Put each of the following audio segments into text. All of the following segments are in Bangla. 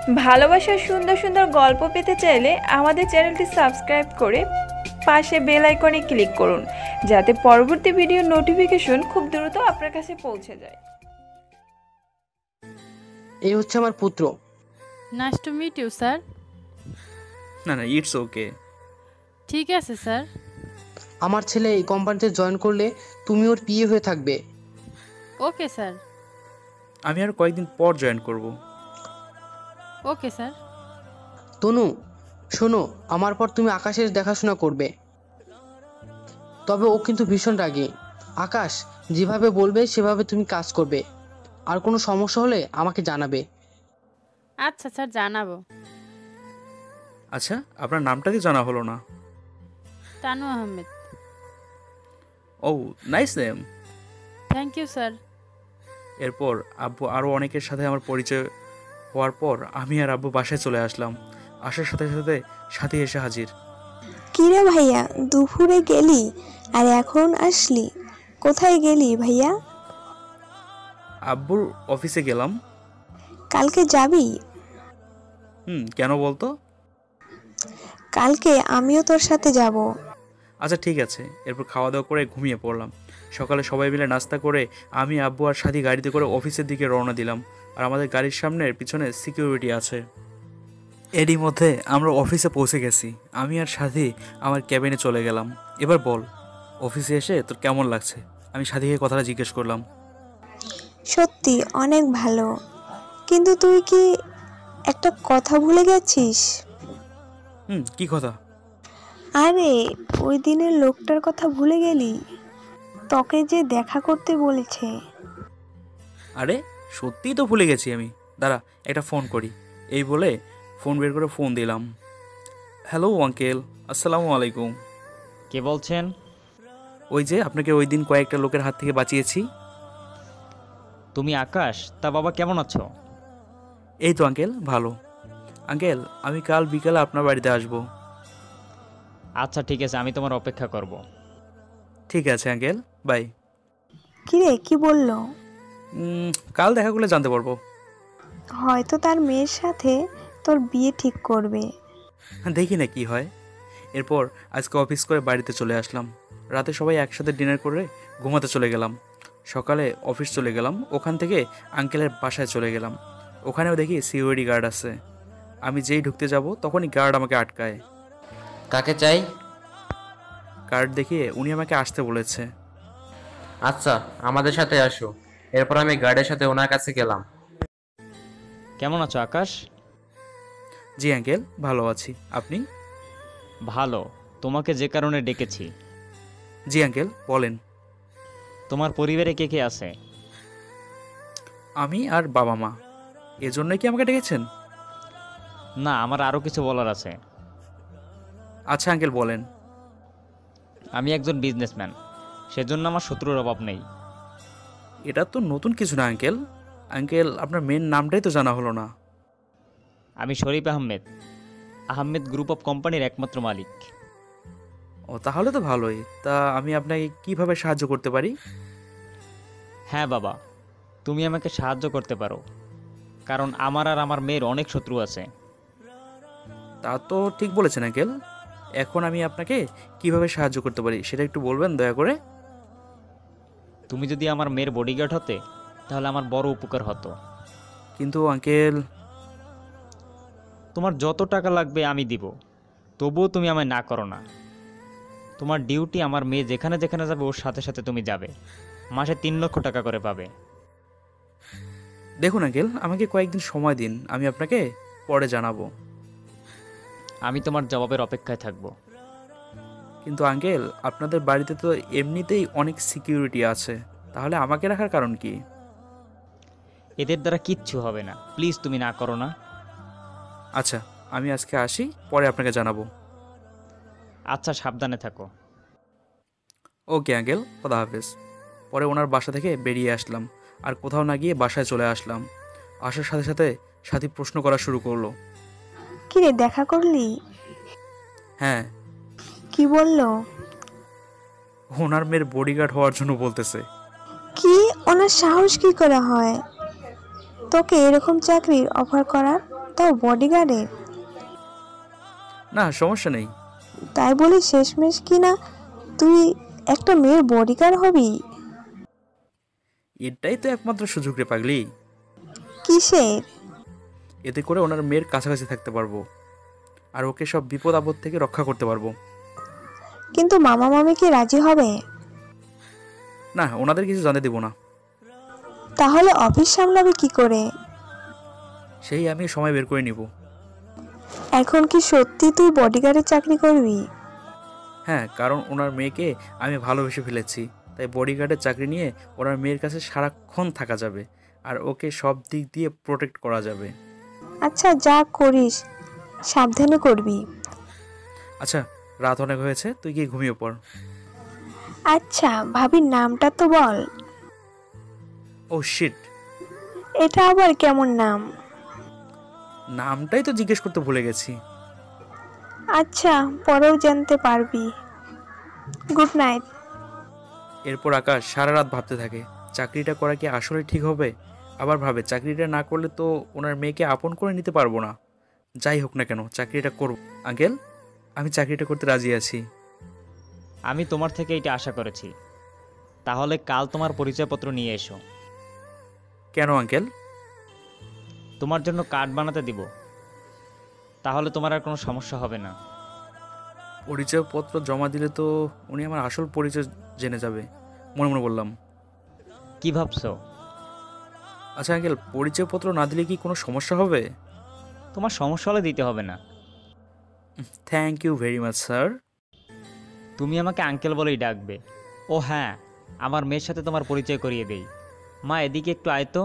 ভালোবাসার সুন্দর সুন্দর গল্প পেতে চাইলে আমাদের চ্যানেলটি সাবস্ক্রাইব করে পাশে বেল আইকনে ক্লিক করুন, যাতে পরবর্তী ভিডিওর নোটিফিকেশন খুব দ্রুত আপনার কাছে পৌঁছে যায়। এই হচ্ছে আমার পুত্র। Nice to meet you sir. না না, ইটস ওকে। ঠিক আছে স্যার। আমার ছেলে এই কোম্পানিতে জয়েন করলে তুমি ওর পিএ হয়ে থাকবে। Okay sir. আমি আর কয়েকদিন পর জয়েন করব। Okay sir. তনু শোনো, আমার পর তুমি আকাশের দেখাশোনা করবে, তবে ও কিন্তু ভীষণ রাগী। আকাশ যেভাবে বলবে সেভাবে তুমি কাজ করবে, আর কোনো সমস্যা হলে আমাকে জানাবে। আচ্ছা স্যার, জানাবো। আচ্ছা, আপনার নামটা দিয়ে জানা হলো না। তানু আহমেদ। ও, nice name. Thank you sir. এরপর আব্বু আরও অনেকের সাথে আমার পরিচয় হওয়ার পর আমি আর আব্বু বাসায় চলে আসলাম। আসার সাথে সাথে সাথী এসে হাজির। কিরে ভাইয়া, দুপুরে গেলি আর এখন আসলি? কোথায় গেলি ভাইয়া? আব্বুর অফিসে গেলাম। কালকে যাবি? কেন বলতো? কালকে আমিও তোর সাথে যাব। আচ্ছা ঠিক আছে। এরপর খাওয়া দাওয়া করে ঘুমিয়ে পড়লাম। সকালে সবাই মিলে নাস্তা করে আমি আব্বু আর সাথী গাড়িতে করে অফিসের দিকে রওনা দিলাম। আর আমাদের গাড়ির সামনের পিছনে সিকিউরিটি আছে। এরই মধ্যে আমরা অফিসে পৌঁছে গেছি। আমি আর সাথী আমার ক্যাবিনে চলে গেলাম। এবার বল, অফিসে এসে তোর কেমন লাগছে? আমি সাথীকে কথাটা জিজ্ঞেস করলাম। সত্যি অনেক ভালো, কিন্তু তুই কি একটা কথা ভুলে গেছিস? কি কথা? আরে ওই দিনের লোকটার কথা ভুলে গেলি? তোকে যে দেখা করতে বলেছে। আরে সত্যিই তো ভুলে গেছি আমি। দাঁড়া, একটা ফোন করি। এই বলে ফোন বের করে ফোন দিলাম। হ্যালো আঙ্কেল, আসসালামু আলাইকুম। কে বলছেন? ওই যে আপনাকে ওই দিন কয়েকটা লোকের হাত থেকে বাঁচিয়েছি। তুমি আকাশ? তা বাবা কেমন আছো? এই তো আঙ্কেল, ভালো। আঙ্কেল, আমি কাল বিকালে আপনার বাড়িতে আসবো। আচ্ছা ঠিক আছে, আমি তোমার অপেক্ষা করব। ঠিক আছে আঙ্কেল, বাই। কিরে, কি বললো? কাল দেখা করলে জানতে পারবো। হয়তো তার মেয়ের সাথে তোর বিয়ে ঠিক করবে। দেখি না কি হয়। এরপর আজকে অফিস করে বাড়িতে চলে আসলাম। রাতে সবাই একসাথে ডিনার করে ঘুমাতে চলে গেলাম। সকালে অফিস চলে গেলাম। ওখান থেকে আঙ্কেলের বাসায় চলে গেলাম। ওখানেও দেখি সিকিউরিটি গার্ড আছে। আমি যেই ঢুকতে যাব তখনই গার্ড আমাকে আটকায়। কাকে চাই? গার্ড দেখিয়ে উনি আমাকে আসতে বলেছে। আচ্ছা, আমাদের সাথে আসো। এরপর আমি গার্ডের সাথে ওনার কাছে গেলাম। কেমন আছো আকাশ? জি আঙ্কেল, ভালো আছি। আপনি? ভালো। তোমাকে যে কারণে ডেকেছি। জি আঙ্কেল, বলেন। তোমার পরিবারে কে কে আছে? আমি আর বাবা মা। এজন্যই কি আমাকে ডেকেছেন? না, আমার আরও কিছু বলার আছে। আচ্ছা আঙ্কেল, বলেন। আমি একজন বিজনেসম্যান, সেজন্য আমার শত্রুর অভাব নেই। এটা তো নতুন কিছু না আঙ্কেল। আঙ্কেল, আপনার মেন নামটাই তো জানা হলো না। আমি শরীফ আহমেদ, আহমেদ গ্রুপ অফ কোম্পানির একমাত্র মালিক। ও, তাহলে তো ভালোই। তা আমি আপনাকে কিভাবে সাহায্য করতে পারি? হ্যাঁ বাবা, তুমি আমাকে সাহায্য করতে পারো, কারণ আমার আর আমার মেয়ের অনেক শত্রু আছে। তা তো ঠিক বলেছেন আঙ্কেল। এখন আমি আপনাকে কিভাবে সাহায্য করতে পারি সেটা একটু বলবেন দয়া করে। তুমি যদি আমার মেয়ের বডিগার্ড হতে তাহলে আমার বড় উপকার হতো। কিন্তু আঙ্কেল। তোমার যত টাকা লাগবে আমি দিব, তবুও তুমি আমায় না করো না। তোমার ডিউটি, আমার মেয়ে যেখানে যেখানে যাবে ওর সাথে সাথে তুমি যাবে। মাসে 3 লক্ষ টাকা করে পাবে। দেখুন আঙ্কেল, আমাকে কয়েকদিন সময় দিন, আমি আপনাকে পরে জানাবো। আমি তোমার জবাবের অপেক্ষায় থাকবো। কিন্তু আঙ্কেল, আপনাদের বাড়িতে তো এমনিতেই অনেক সিকিউরিটি আছে, তাহলে আমাকে রাখার কারণ কি? এদের দ্বারা কিচ্ছু হবে না, প্লিজ তুমি না করো না। আচ্ছা, আমি আজকে আসি, পরে আপনাকে জানাবো। আচ্ছা, সাবধানে থাকো। ওকে আঙ্কেল, খোদা হাফেজ। পরে ওনার বাসা থেকে বেরিয়ে আসলাম। আর কোথাও না গিয়ে বাসায় চলে আসলাম। আসার সাথে সাথে সাথী প্রশ্ন করা শুরু করলো। কিরে, দেখা করলি? হ্যাঁ। কি বললো? ওনার মেয়ের বডিগার্ড হওয়ার জন্য বলতেছে। কি? ওনার সাহস কি করে হয় তোকে এরকম চাকরির অফার করার? তাও বডিগার্ডের। না সমস্যা নেই। তাই বলি শেষমেশ কি না তুই একটা মেয়ের বডিগার্ড হবি? এটাই তো একমাত্র সুযোগ রে পাগলি। কিসের? এতে করে ওনার মেয়ের কাছাকাছি থাকতে পারবো আর ওকে সব বিপদ আপদ থেকে রক্ষা করতে পারবো। কিন্তু মামা মামি কি রাজি হবে? না, ওনাদের কিছু জানতে দেবো না। তাহলে অফিস সামলাবে কি করে? সেই আমি সময় বের করে নিব। এখন কি সত্যি তুই বডিগার্ডের চাকরি করবি? হ্যাঁ, কারণ ওনার মেয়েকে আমি ভালোবেসে ফেলেছি, তাই বডিগার্ডের চাকরি নিয়ে ওনার মেয়ের কাছে সারাক্ষণ থাকা যাবে আর ওকে সব দিক দিয়ে প্রোটেক্ট করা যাবে। আচ্ছা যা করিস সাবধানে করবি। আচ্ছা, রাত অনেক হয়েছে, তুই গিয়ে ঘুমিয়ে পড়। আচ্ছা ভাবির নামটা তো বল। ও শিট, এটা আবার কেমন নাম? নামটাই তো জিজ্ঞেস করতে ভুলে গেছি। আচ্ছা পরেও জানতে পারবি। Good night. এরপর আকাশ সারা রাত ভাবতে থাকে চাকরিটা করা কি আসলে ঠিক হবে। আবার ভাবে চাকরিটা না করলে তো ওনার মেয়েকে আপন করে নিতে পারবো না। যাই হোক না কেন চাকরিটা করব। আঙ্কেল, আমি চাকরিটা করতে রাজি আছি। আমি তোমার থেকে এটা আশা করেছি। তাহলে কাল তোমার পরিচয়পত্র নিয়ে এসো। কেন আঙ্কেল? তোমার জন্য কার্ড বানাতে দিব, তাহলে তোমার আর কোনো সমস্যা হবে না। পরিচয়পত্র জমা দিলে তো উনি আমার আসল পরিচয় জেনে যাবে, মনে মনে বললাম। কি ভাবছো? আচ্ছা আঙ্কেল, পরিচয়পত্র না দিলে কি কোনো সমস্যা হবে? তোমার সমস্যা হলে দিতে হবে না। Thank you very much sir. তুমি আমাকে আঙ্কেল বলেই ডাকবে। ও হ্যাঁ, আমার মেয়ের সাথে তোমার পরিচয় করিয়ে দেই। মা এদিকে একটু আয় তো।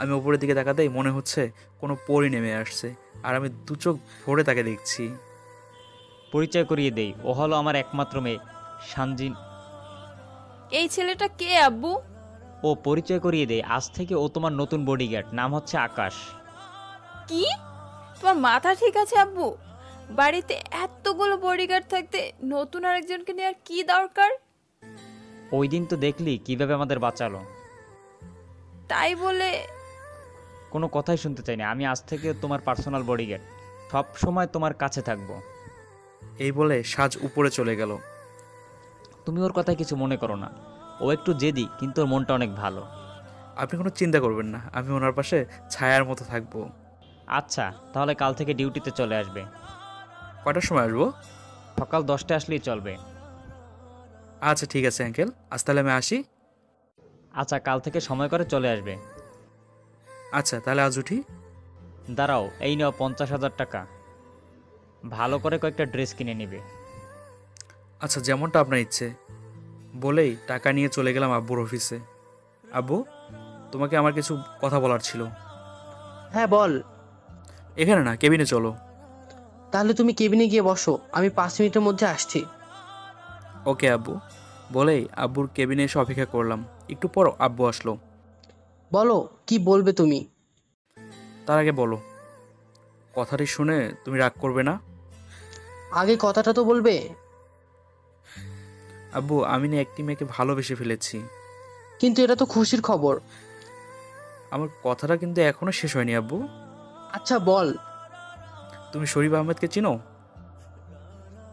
আমি উপরের দিকে তাকাতেই মনে হচ্ছে কোনো পরি নেমে আসছে আর আমি দু চোখ ভরে তাকে দেখছি। পরিচয় করিয়ে দেই, ও হলো আমার একমাত্র মেয়ে সানজিন। এই ছেলেটা কে আব্বু? ও পরিচয় করিয়ে দেই, আজ থেকে ও তোমার নতুন বডিগার্ড, নাম হচ্ছে আকাশ। কি? তোমার মাথা ঠিক আছে আব্বু? বাড়িতে এতগুলো বডিগার্ড থাকতে নতুন আরেকজনকে নেওয়ার কি দরকার? ওই দিন তো দেখলি কিভাবে আমাদের বাঁচালো। তাই বলে কোনো কথাই শুনতে চাই না। আমি আজ থেকে তোমার পার্সোনাল বডিগার্ড, সব সময় তোমার কাছে থাকবো। এই বলে সাজ উপরে চলে গেল। তুমি ওর কথায় কিছু মনে করো না। ও একটু জেদি, কিন্তু ওর মনটা অনেক ভালো। আপনি কোনো চিন্তা করবেন না, আমি ওনার পাশে ছায়ার মতো থাকবো। আচ্ছা, তাহলে কাল থেকে ডিউটিতে চলে আসবে। কয়টার সময় আসবো? সকাল 10টায় আসলেই চলবে। আচ্ছা ঠিক আছে আঙ্কেল, আজ তাহলে আমি আসি। আচ্ছা, কাল থেকে সময় করে চলে আসবে। আচ্ছা তাহলে আজ উঠি। দাঁড়াও, এই নাও 50,000 টাকা। ভালো করে কয়েকটা ড্রেস কিনে নিবে। আচ্ছা, যেমনটা আপনার ইচ্ছে। বলেই টাকা নিয়ে চলে গেলাম আব্বুর অফিসে। আব্বু, তোমাকে আমার কিছু কথা বলার ছিল। হ্যাঁ বল। এখানে না, কেবিনে চলো। তাহলে তুমি কেবিনে গিয়ে বসো, আমি 5 মিনিটের মধ্যে আসছি। ওকে আব্বু। বলেই আব্বুর কেবিনে এসে অপেক্ষা করলাম। একটু পর আব্বু আসলো। বলো কি বলবে তুমি? তার আগে বলো, কথাটি শুনে তুমি রাগ করবে না? আগে কথাটা তো বলবে। আব্বু, আমি না একটি মেয়েকে ভালোবেসে ফেলেছি। কিন্তু এটা তো খুশির খবর। আমার কথাটা কিন্তু এখনো শেষ হয়নি আব্বু। আচ্ছা বল। তুমি শরীফ আহমেদকে চিনো?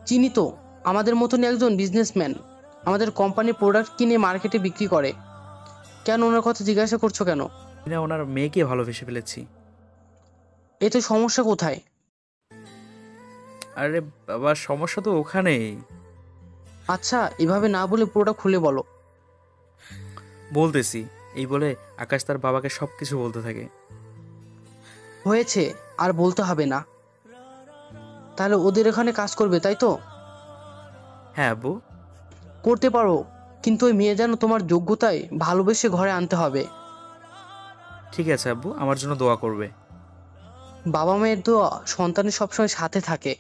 চিনি তো, আমাদের মতনই একজন বিজনেসম্যান। আমাদের কোম্পানির প্রোডাক্ট কিনে মার্কেটে বিক্রি করে। কেন ওনার কথা জিজ্ঞাসা করছো কেন? আমি না ওনার মেয়েকে ভালোবেসে ফেলেছি। এতে সমস্যা কোথায়? আরে বাবা, সমস্যা তো ওখানেই। আচ্ছা এভাবে না বলে পুরোটা খুলে বলো। বলতেছি। এই বলে আকাশ তার বাবাকে সব কিছু বলতে থাকে। হয়েছে, আর বলতে হবে না। তাহলে ওদের এখানে কাজ করবে তাই তো? হ্যাঁ আব্বু। করতে পারো, কিন্তু ওই মেয়ে যেন তোমার যোগ্যতায় ভালোবেসে ঘরে আনতে হবে। ঠিক আছে আব্বু, আমার জন্য দোয়া করবে। বাবা মায়ের দোয়া সন্তানের সবসময় সাথে থাকে।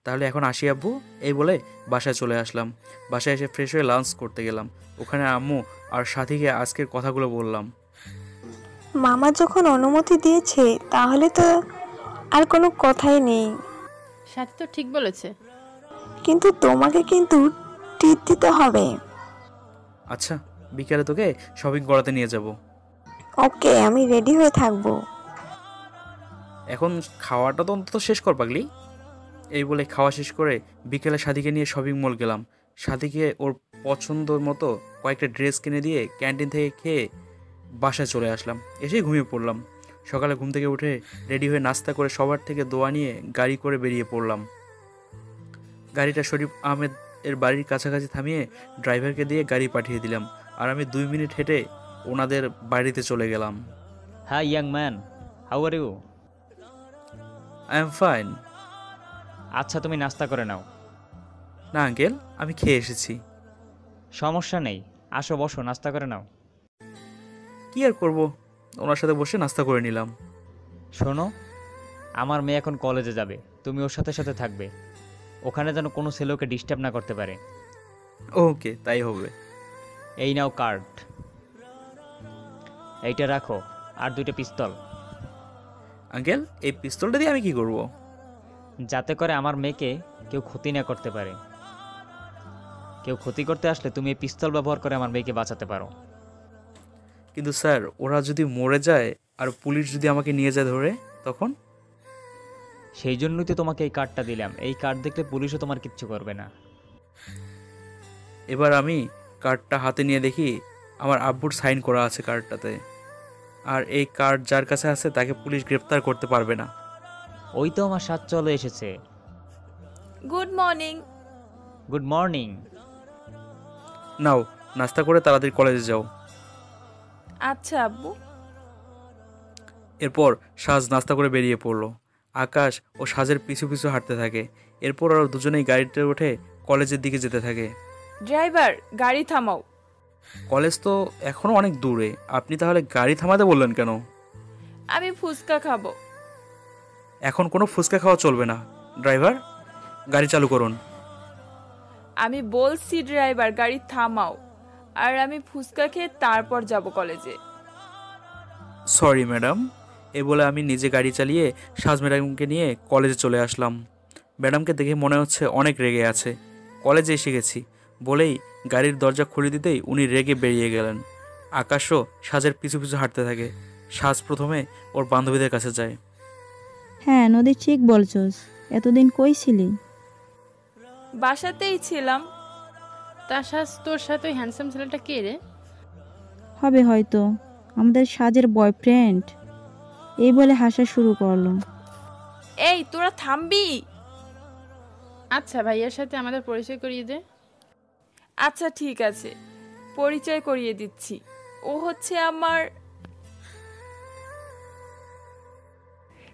তাহলে এখন আসি আব্বু। এই বলে বাসায় চলে আসলাম। বাসায় এসে ফ্রেশ হয়ে লাঞ্চ করতে গেলাম। ওখানে আম্মু আর সাথীকে আজকের কথাগুলো বললাম। মামা যখন অনুমতি দিয়েছে তাহলে তো আর কোনো কথাই নেই। সাথী তো ঠিক বলেছে। কিন্তু তোমাকে কিন্তু ট্রিট দিতে হবে। আচ্ছা, বিকেলে তোকে শপিং করাতে নিয়ে যাব। ওকে, আমি রেডি হয়ে থাকবো। এখন খাওয়াটা তো অন্তত শেষ কর পাগলি। এই বলে খাওয়া শেষ করে বিকেলে সাদিকে নিয়ে শপিং মল গেলাম। সাদিকে ওর পছন্দ মতো কয়েকটা ড্রেস কিনে দিয়ে ক্যান্টিন থেকে খেয়ে বাসায় চলে আসলাম। এসেই ঘুমিয়ে পড়লাম। সকালে ঘুম থেকে উঠে রেডি হয়ে নাস্তা করে সবার থেকে দোয়া নিয়ে গাড়ি করে বেরিয়ে পড়লাম। গাড়িটা শরীফ আহমেদ এর বাড়ির কাছাকাছি থামিয়ে ড্রাইভারকে দিয়ে গাড়ি পাঠিয়ে দিলাম। আর আমি 2 মিনিট হেঁটে ওনাদের বাড়িতে চলে গেলাম। হ্যাঁ young man, how are you? I am fine. আচ্ছা তুমি নাস্তা করে নাও। না আঙ্কেল, আমি খেয়ে এসেছি। সমস্যা নেই, আসো বসো, নাস্তা করে নাও। কি আর করব, ওনার সাথে বসে নাস্তা করে নিলাম। শোনো, আমার মেয়ে এখন কলেজে যাবে, তুমি ওর সাথে সাথে থাকবে। ওখানে যেন কোনো ছেলে ওকে ডিস্টার্ব না করতে পারে। ওকে, তাই হবে। এই নাও কার্ড, এইটা রাখো, আর 2টা পিস্তল। আঙ্কেল, এই পিস্তলটা দিয়ে আমি কি করব? যাতে করে আমার মেয়েকে কেউ ক্ষতি না করতে পারে। কেউ ক্ষতি করতে আসলে তুমি এই পিস্তল ব্যবহার করে আমার মেয়েকে বাঁচাতে পারো। কিন্তু স্যার, ওরা যদি মরে যায় আর পুলিশ যদি আমাকে নিয়ে যায় ধরে, তখন? সেই জন্যই তো তোমাকে এই কার্ডটা দিলাম। এই কার্ড দেখলে পুলিশও তোমার কিচ্ছু করবে না। এবার আমি কার্ডটা হাতে নিয়ে দেখি আমার আব্বুর সাইন করা আছে কার্ডটাতে। আর এই কার্ড যার কাছে আছে তাকে পুলিশ গ্রেফতার করতে পারবে না। ওই তো আমার সাথ চলে এসেছে। Good morning. Good morning. নাও, নাস্তা করে তাড়াতাড়ি কলেজে যাও। আচ্ছা আব্বু। এরপর সাজ নাস্তা করে বেরিয়ে পড়লো। আকাশ ও সাজের পিছু পিছু হাঁটতে থাকে। এরপর ওরা দুজনেই গাড়িতে উঠে কলেজের দিকে যেতে থাকে। ড্রাইভার, গাড়ি থামাও। কলেজ তো এখনও অনেক দূরে, আপনি তাহলে গাড়ি থামাতে বললেন কেন? আমি ফুচকা খাবো। এখন কোনো ফুচকা খাওয়া চলবে না। ড্রাইভার, গাড়ি চালু করুন। আমি বলছি ড্রাইভার, গাড়ি থামাও। আর আমি ফুচকা খেয়ে তারপর যাব কলেজে। Sorry madam. এ বলে আমি নিজে গাড়ি চালিয়ে সাজ ম্যাডামকে নিয়ে কলেজে চলে আসলাম। ম্যাডামকে দেখে মনে হচ্ছে অনেক রেগে আছে। কলেজে এসে গেছি বলেই গাড়ির দরজা খুলে দিতেই উনি রেগে বেরিয়ে গেলেন। আকাশও সাজের পিছু পিছু হাঁটতে থাকে। সাজ প্রথমে ওর বান্ধবীদের কাছে যায়। হ্যাঁ নদী, ঠিক বলছস। এতদিন কই ছিলি? বাসাতেই ছিলাম। তার তোর সাথে ওই হ্যান্ডসাম ছেলেটা কে রে? হবে হয়তো আমাদের সাজের বয়ফ্রেন্ড। এই বলে হাসা শুরু করলো। এই তোরা থামবি? আচ্ছা ভাইয়ার সাথে আমাদের পরিচয় করিয়ে দে। আচ্ছা ঠিক আছে, পরিচয় করিয়ে দিচ্ছি। ও হচ্ছে আমার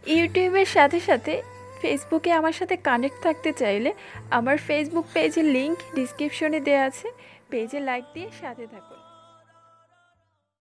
ইউটিউবের সাথে সাথে ফেসবুকে আমার সাথে কানেক্ট থাকতে চাইলে আমার ফেসবুক পেজের লিংক ডিসক্রিপশনে দেওয়া আছে। পেজে লাইক দিয়ে সাথে থাকুন।